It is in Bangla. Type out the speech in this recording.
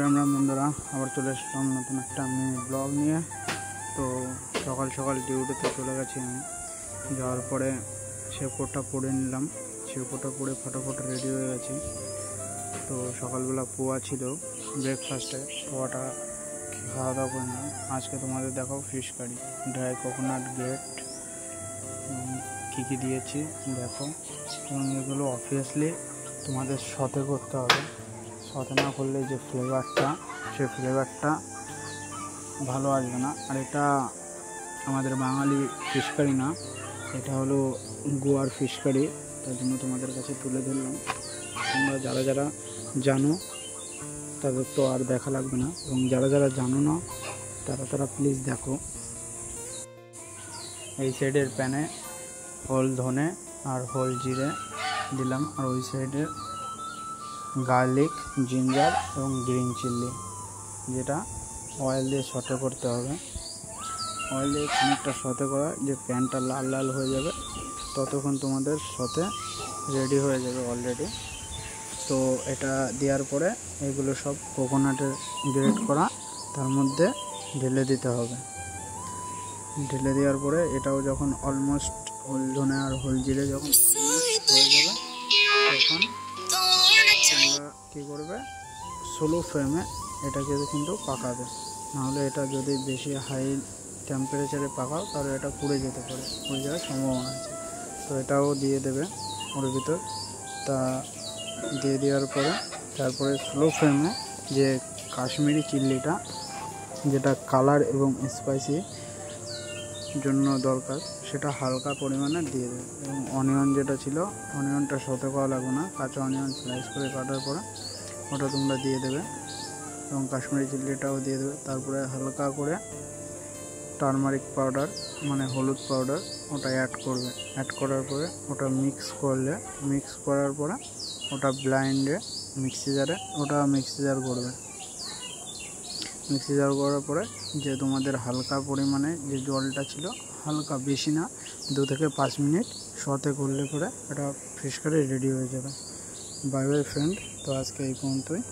রাম রাম বন্ধুরা, আবার চলে আসলাম নতুন একটা আমি ব্লগ নিয়ে। তো সকাল সকাল ডিউটিতে চলে গেছি আমি। যাওয়ার পরে শেভ কোটটা পরে নিলাম, শেভ কোটটা পরে ফটাফট রেডি হয়ে গেছি। তো সকালবেলা পোয়া ছিল ব্রেকফাস্টে, পোয়াটা খাওয়া দাওয়া করে নিলাম। আজকে তোমাদের দেখাও fish curry, dry coconut grate কী কী দিয়েছি দেখো। এবং এগুলো অবভিয়াসলি তোমাদের সাথে করতে হবে, সাথে না করলে যে ফ্লেভারটা, সে ফ্লেভারটা ভালো আসবে না। আর এটা আমাদের বাঙালি ফিশ কারি না, এটা হলো গোয়ার ফিশ কারি, তার জন্য তোমাদের কাছে তুলে ধরলাম। তোমরা যারা যারা জানো তাদের তো আর দেখা লাগবে না, এবং যারা যারা জানো না তারা প্লিজ দেখো। এই সাইডের প্যানে হোল ধনে আর হোল জিরে দিলাম, আর ওই সাইডে গার্লিক, জিঞ্জার এবং গ্রিন চিলি, যেটা অয়েল দিয়ে সটে করতে হবে। অয়েল দিয়ে খানিকটা সটে করা, যে প্যানটা লাল লাল হয়ে যাবে ততক্ষণ তোমাদের সতে রেডি হয়ে যাবে অলরেডি। তো এটা দেওয়ার পরে এগুলো সব কোকোনাটের গ্রেট করা তার মধ্যে ঢেলে দিতে হবে। ঢেলে দেওয়ার পরে এটাও যখন অলমোস্ট হোল ধনে আর হোল জিরে যখন হয়ে যাবে তখন তোমরা কী করবে, স্লো ফ্লেমে এটাকে কিন্তু পাকাবে। নাহলে এটা যদি বেশি হাই টেম্পারেচারে পাকাও তাহলে এটা পুড়ে যেতে পারে, পুড়ে যাওয়ার সম্ভাবনা আছে। তো এটাও দিয়ে দেবে ওর ভিতর। তা দিয়ে দেওয়ার পরে তারপরে স্লো ফ্লেমে যে কাশ্মীরি চিল্লিটা, যেটা কালার এবং স্পাইসি জন্য দরকার, সেটা হালকা পরিমাণে দিয়ে দেবে। এবং অনিয়ন যেটা ছিল, অনিয়নটা সতে করা লাগবে না, কাঁচা অনিয়ন স্লাইস করে কাটার পরে ওটা তোমরা দিয়ে দেবে, এবং কাশ্মীরি চিল্লিটাও দিয়ে দেবে। তারপরে হালকা করে টারমারিক পাউডার মানে হলুদ পাউডার ওটা অ্যাড করবে। অ্যাড করার পরে ওটা মিক্স করার পরে ওটা ব্লাইন্ডে মিক্সি জার করার পরে যে তোমাদের হালকা পরিমাণে যে জলটা ছিল, হালকা, বেশি না, 2 থেকে 5 মিনিট সতে করলে পরে এটা ফিশ কারি রেডি হয়ে যাবে। বাই বাই ফ্রেন্ড, তো আজকে এই পর্যন্তই।